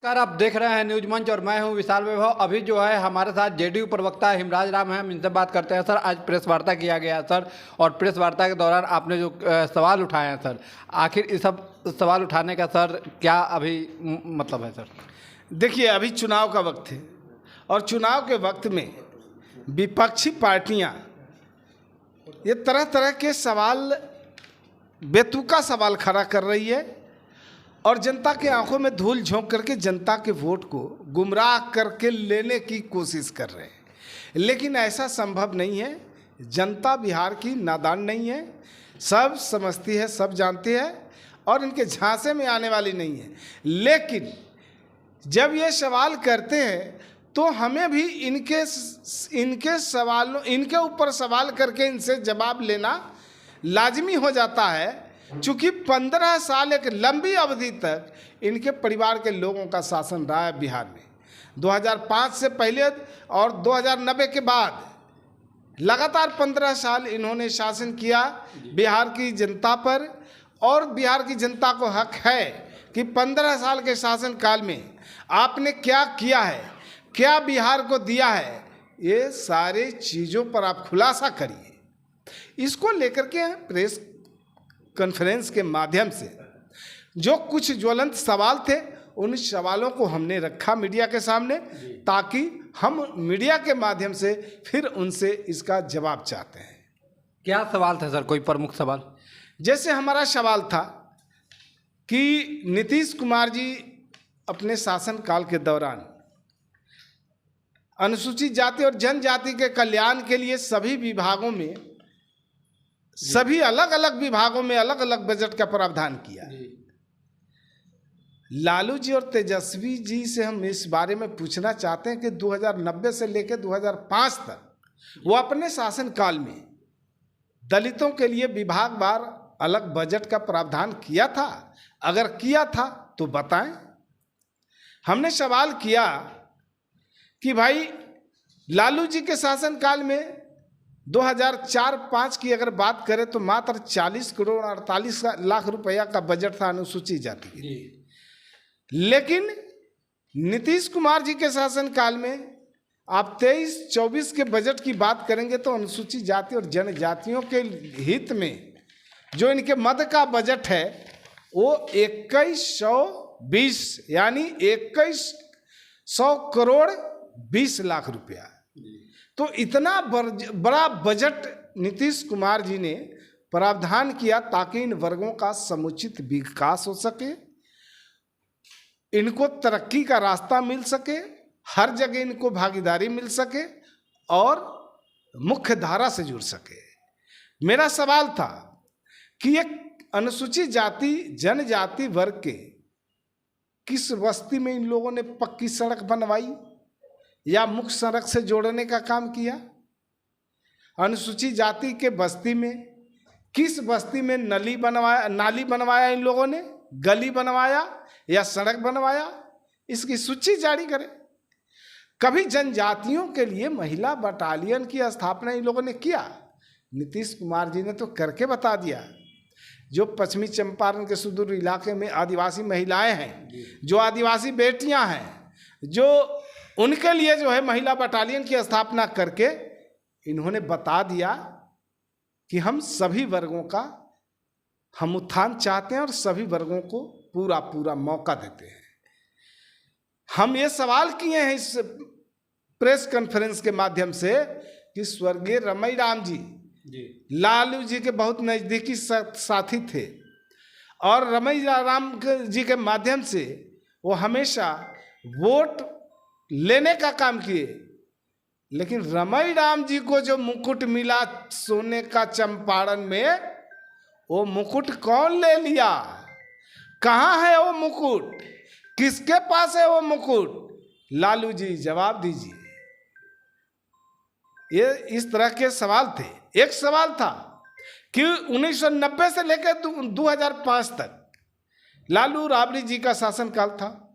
नमस्कार, आप देख रहे हैं न्यूज मंच और मैं हूं विशाल वैभव। अभी जो है हमारे साथ जेडीयू प्रवक्ता हिमराज राम हैं, हम इनसे बात करते हैं। सर, आज प्रेस वार्ता किया गया है सर, और प्रेस वार्ता के दौरान आपने जो सवाल उठाए हैं सर, आखिर इस सब सवाल उठाने का सर क्या अभी मतलब है सर? देखिए, अभी चुनाव का वक्त है और चुनाव के वक्त में विपक्षी पार्टियां ये तरह तरह के सवाल, बेतुका सवाल खड़ा कर रही है और जनता के आंखों में धूल झोंक करके जनता के वोट को गुमराह करके लेने की कोशिश कर रहे हैं। लेकिन ऐसा संभव नहीं है। जनता बिहार की नादान नहीं है, सब समझती है, सब जानती है और इनके झांसे में आने वाली नहीं है। लेकिन जब ये सवाल करते हैं तो हमें भी इनके सवालों, इनके ऊपर सवाल करके इनसे जवाब लेना लाजमी हो जाता है। चूँकि 15 साल एक लंबी अवधि तक इनके परिवार के लोगों का शासन रहा है बिहार में। 2005 से पहले और 2090 के बाद लगातार 15 साल इन्होंने शासन किया बिहार की जनता पर। और बिहार की जनता को हक है कि 15 साल के शासन काल में आपने क्या किया है, क्या बिहार को दिया है, ये सारे चीज़ों पर आप खुलासा करिए। इसको लेकर के प्रेस कॉन्फ्रेंस के माध्यम से जो कुछ ज्वलंत सवाल थे, उन सवालों को हमने रखा मीडिया के सामने, ताकि हम मीडिया के माध्यम से फिर उनसे इसका जवाब चाहते हैं। क्या सवाल थे सर, कोई प्रमुख सवाल? जैसे हमारा सवाल था कि नीतीश कुमार जी अपने शासनकाल के दौरान अनुसूचित जाति और जनजाति के कल्याण के लिए सभी विभागों में, सभी अलग अलग विभागों में अलग अलग बजट का प्रावधान किया। लालू जी और तेजस्वी जी से हम इस बारे में पूछना चाहते हैं कि 2090 से लेकर 2005 तक वो अपने शासनकाल में दलितों के लिए विभागवार अलग बजट का प्रावधान किया था? अगर किया था तो बताएं। हमने सवाल किया कि भाई लालू जी के शासनकाल में 2004-05 की अगर बात करें तो मात्र 40 करोड़ 48 लाख रुपया का बजट था अनुसूचित जाति के लिए। लेकिन नीतीश कुमार जी के शासनकाल में आप 23-24 के बजट की बात करेंगे तो अनुसूचित जाति और जनजातियों के हित में जो इनके मद का बजट है वो 2120 यानी 2100 करोड़ 20 लाख रुपया। तो इतना बड़ा बजट नीतीश कुमार जी ने प्रावधान किया ताकि इन वर्गों का समुचित विकास हो सके, इनको तरक्की का रास्ता मिल सके, हर जगह इनको भागीदारी मिल सके और मुख्य धारा से जुड़ सके। मेरा सवाल था कि एक अनुसूचित जाति जनजाति वर्ग के किस बस्ती में इन लोगों ने पक्की सड़क बनवाई या मुख्य सड़क से जोड़ने का काम किया? अनुसूचित जाति के बस्ती में किस बस्ती में नाली बनवाया इन लोगों ने, गली बनवाया या सड़क बनवाया? इसकी सूची जारी करें। कभी जनजातियों के लिए महिला बटालियन की स्थापना इन लोगों ने किया? नीतीश कुमार जी ने तो करके बता दिया। जो पश्चिमी चंपारण के सुदूर इलाके में आदिवासी महिलाएं हैं, जो आदिवासी बेटियां हैं, जो उनके लिए जो है महिला बटालियन की स्थापना करके इन्होंने बता दिया कि हम सभी वर्गों का हम उत्थान चाहते हैं और सभी वर्गों को पूरा पूरा मौका देते हैं। हम ये सवाल किए हैं इस प्रेस कॉन्फ्रेंस के माध्यम से कि स्वर्गीय रमई राम जी लालू जी के बहुत नज़दीकी साथी थे और रमई राम जी के माध्यम से वो हमेशा वोट लेने का काम किए। लेकिन रमई राम जी को जो मुकुट मिला सोने का चंपारण में, वो मुकुट कौन ले लिया? कहाँ है वो मुकुट? किसके पास है वो मुकुट? लालू जी जवाब दीजिए। ये इस तरह के सवाल थे। एक सवाल था कि 1990 से लेकर 2005 तक लालू राबड़ी जी का शासनकाल था।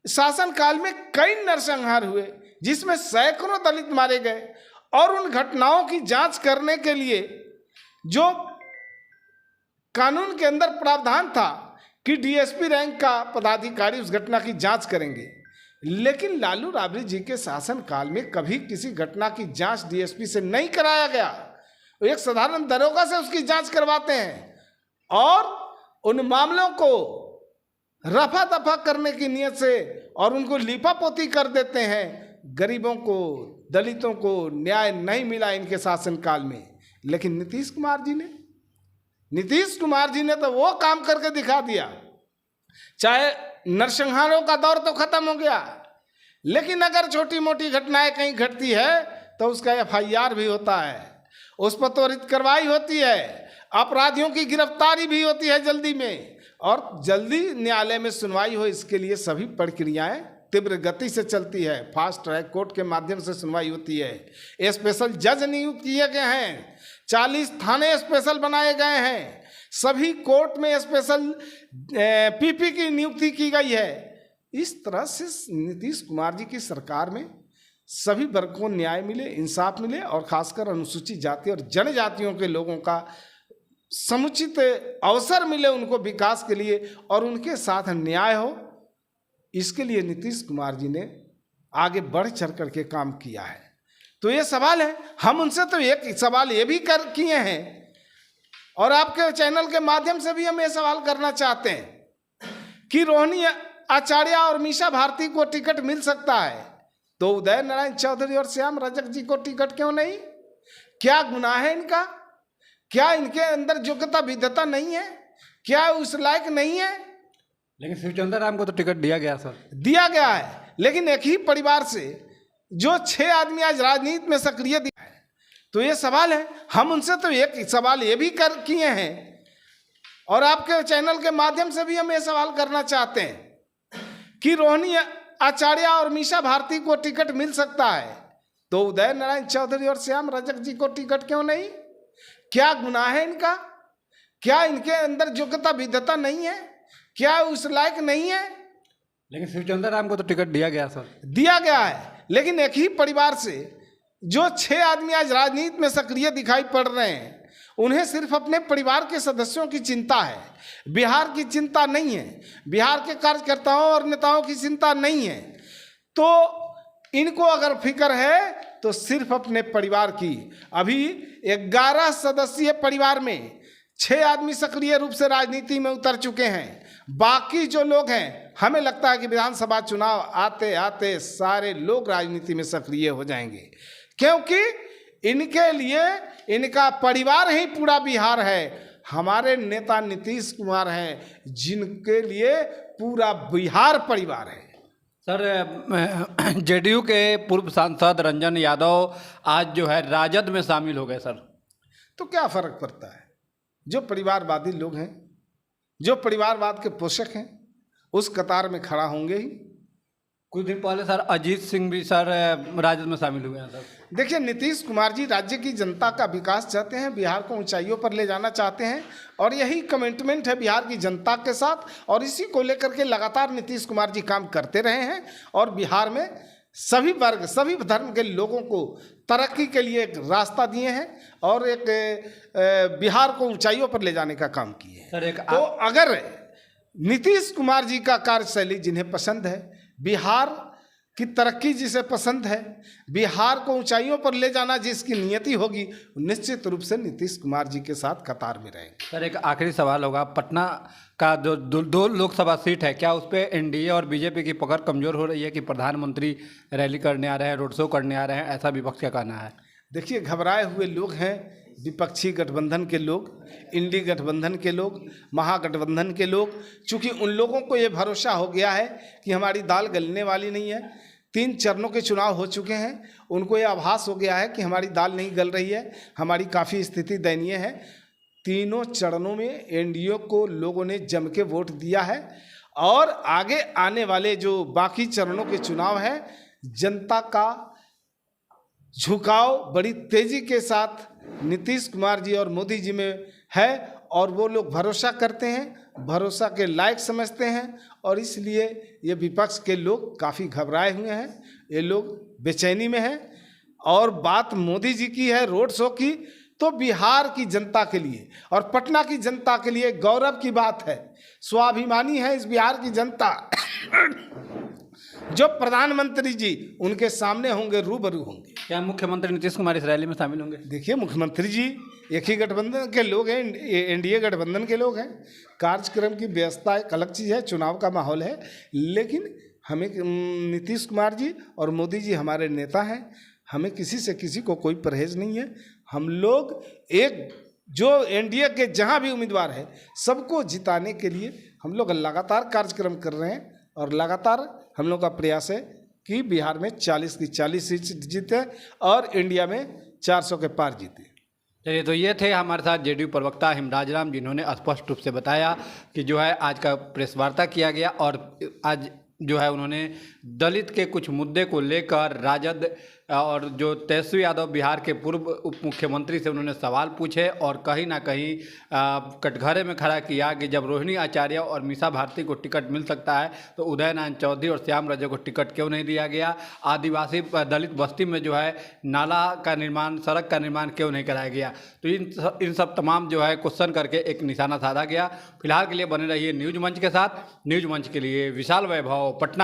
शासनकाल में कई नरसंहार हुए जिसमें सैकड़ों दलित मारे गए और उन घटनाओं की जांच करने के लिए जो कानून के अंदर प्रावधान था कि डीएसपी रैंक का पदाधिकारी उस घटना की जांच करेंगे, लेकिन लालू राबड़ी जी के शासनकाल में कभी किसी घटना की जांच डीएसपी से नहीं कराया गया। वो एक साधारण दरोगा से उसकी जांच करवाते हैं और उन मामलों को रफा दफा करने की नियत से और उनको लीपापोती कर देते हैं। गरीबों को, दलितों को न्याय नहीं मिला इनके शासनकाल में, लेकिन नीतीश कुमार जी ने तो वो काम करके दिखा दिया। चाहे नरसंहारों का दौर तो खत्म हो गया, लेकिन अगर छोटी मोटी घटनाएं कहीं घटती है तो उसका एफआईआर भी होता है, उस पर त्वरित कार्रवाई होती है, अपराधियों की गिरफ्तारी भी होती है जल्दी में, और जल्दी न्यायालय में सुनवाई हो, इसके लिए सभी प्रक्रियाएं तीव्र गति से चलती है। फास्ट ट्रैक कोर्ट के माध्यम से सुनवाई होती है। स्पेशल जज नियुक्त किए गए हैं, 40 थाने स्पेशल बनाए गए हैं, सभी कोर्ट में स्पेशल पीपी की नियुक्ति की गई है। इस तरह से नीतीश कुमार जी की सरकार में सभी वर्ग को न्याय मिले, इंसाफ मिले, और खासकर अनुसूचित जाति और जनजातियों के लोगों का समुचित अवसर मिले उनको विकास के लिए, और उनके साथ न्याय हो, इसके लिए नीतीश कुमार जी ने आगे बढ़ चढ़ करके काम किया है। तो ये सवाल है, हम उनसे तो एक सवाल ये भी किए हैं, और आपके चैनल के माध्यम से भी हम ये सवाल करना चाहते हैं कि रोहिणी आचार्य और मीसा भारती को टिकट मिल सकता है, तो उदय नारायण चौधरी और श्याम रजक जी को टिकट क्यों नहीं? क्या गुनाह है इनका? क्या इनके अंदर योग्यता विद्यता नहीं है? क्या उस लायक नहीं है? लेकिन शिवचंद्र राम को तो टिकट दिया गया सर। दिया गया है, लेकिन एक ही परिवार से जो 6 आदमी आज राजनीति में सक्रिय दिया है। तो ये सवाल है, हम उनसे तो एक सवाल ये भी किए हैं, और आपके चैनल के माध्यम से भी हम ये सवाल करना चाहते हैं कि रोहिणी आचार्य और मीसा भारती को टिकट मिल सकता है, तो उदय नारायण चौधरी और श्याम रजक जी को टिकट क्यों नहीं? क्या गुनाह है इनका? क्या इनके अंदर योग्यता विद्यता नहीं है? क्या उस लायक नहीं है? लेकिन शिवचंद्र राम को तो टिकट दिया गया सर। दिया गया है, लेकिन एक ही परिवार से जो 6 आदमी आज राजनीति में सक्रिय दिखाई पड़ रहे हैं, उन्हें सिर्फ अपने परिवार के सदस्यों की चिंता है, बिहार की चिंता नहीं है, बिहार के कार्यकर्ताओं और नेताओं की चिंता नहीं है। तो इनको अगर फिक्र है तो सिर्फ अपने परिवार की। अभी 11 सदस्यीय परिवार में 6 आदमी सक्रिय रूप से राजनीति में उतर चुके हैं। बाकी जो लोग हैं, हमें लगता है कि विधानसभा चुनाव आते आते सारे लोग राजनीति में सक्रिय हो जाएंगे, क्योंकि इनके लिए इनका परिवार ही पूरा बिहार है। हमारे नेता नीतीश कुमार हैं, जिनके लिए पूरा बिहार परिवार है। सर, जेडीयू के पूर्व सांसद रंजन यादव आज जो है राजद में शामिल हो गए सर। तो क्या फर्क पड़ता है? जो परिवारवादी लोग हैं, जो परिवारवाद के पोषक हैं, उस कतार में खड़ा होंगे ही। कुछ दिन पहले सर अजीत सिंह भी सर राजद में शामिल हुए हैं सर। देखिए, नीतीश कुमार जी राज्य की जनता का विकास चाहते हैं, बिहार को ऊंचाइयों पर ले जाना चाहते हैं, और यही कमिटमेंट है बिहार की जनता के साथ, और इसी को लेकर के लगातार नीतीश कुमार जी काम करते रहे हैं, और बिहार में सभी वर्ग, सभी धर्म के लोगों को तरक्की के लिए एक रास्ता दिए हैं, और एक बिहार को ऊंचाइयों पर ले जाने का काम किए हैं। सर, तो अगर नीतीश कुमार जी का कार्यशैली जिन्हें पसंद है, बिहार की तरक्की जिसे पसंद है, बिहार को ऊंचाइयों पर ले जाना जिसकी नियति होगी, निश्चित रूप से नीतीश कुमार जी के साथ कतार में रहेंगे। सर, एक आखिरी सवाल होगा, पटना का जो दो लोकसभा सीट है, क्या उस पर एनडीए और बीजेपी की पकड़ कमजोर हो रही है कि प्रधानमंत्री रैली करने आ रहे हैं, रोड शो करने आ रहे हैं, ऐसा विपक्ष का कहना है? देखिए, घबराए हुए लोग हैं विपक्षी गठबंधन के लोग, इंडी गठबंधन के लोग, महागठबंधन के लोग। चूँकि उन लोगों को ये भरोसा हो गया है कि हमारी दाल गलने वाली नहीं है, 3 चरणों के चुनाव हो चुके हैं, उनको ये आभास हो गया है कि हमारी दाल नहीं गल रही है, हमारी काफ़ी स्थिति दयनीय है। तीनों चरणों में एनडीए को लोगों ने जम के वोट दिया है, और आगे आने वाले जो बाकी चरणों के चुनाव हैं, जनता का झुकाव बड़ी तेज़ी के साथ नीतीश कुमार जी और मोदी जी में है, और वो लोग भरोसा करते हैं, भरोसा के लायक समझते हैं, और इसलिए ये विपक्ष के लोग काफ़ी घबराए हुए हैं, ये लोग बेचैनी में हैं। और बात मोदी जी की है रोड शो की, तो बिहार की जनता के लिए और पटना की जनता के लिए गौरव की बात है। स्वाभिमानी है इस बिहार की जनता। जो प्रधानमंत्री जी उनके सामने होंगे, रूबरू होंगे। क्या मुख्यमंत्री नीतीश कुमार इस रैली में शामिल होंगे? देखिए, मुख्यमंत्री जी एक ही गठबंधन के लोग हैं, एनडीए गठबंधन के लोग हैं। कार्यक्रम की व्यवस्था एक अलग चीज़ है, चुनाव का माहौल है, लेकिन हमें नीतीश कुमार जी और मोदी जी हमारे नेता हैं। हमें किसी से किसी को कोई परहेज नहीं है। हम लोग एक जो एनडीए के जहाँ भी उम्मीदवार है सबको जिताने के लिए हम लोग लगातार कार्यक्रम कर रहे हैं और लगातार हम लोग का प्रयास है कि बिहार में 40 की 40 सीट जीते और इंडिया में 400 के पार जीते। चलिए, तो ये थे हमारे साथ जेडीयू प्रवक्ता हिमराज राम, जिन्होंने स्पष्ट रूप से बताया कि जो है आज का प्रेस वार्ता किया गया और आज जो है उन्होंने दलित के कुछ मुद्दे को लेकर राजद और जो तेजस्वी यादव बिहार के पूर्व उप मुख्यमंत्री से उन्होंने सवाल पूछे और कहीं ना कहीं कटघरे में खड़ा किया कि जब रोहिणी आचार्य और मीसा भारती को टिकट मिल सकता है तो उदय नारायण चौधरी और श्याम रजक को टिकट क्यों नहीं दिया गया। आदिवासी दलित बस्ती में जो है नाला का निर्माण, सड़क का निर्माण क्यों नहीं कराया गया। तो इन सब तमाम जो है क्वेश्चन करके एक निशाना साधा गया। फिलहाल के लिए बने रहिए न्यूज मंच के साथ। न्यूज मंच के लिए विशाल वैभव, पटना।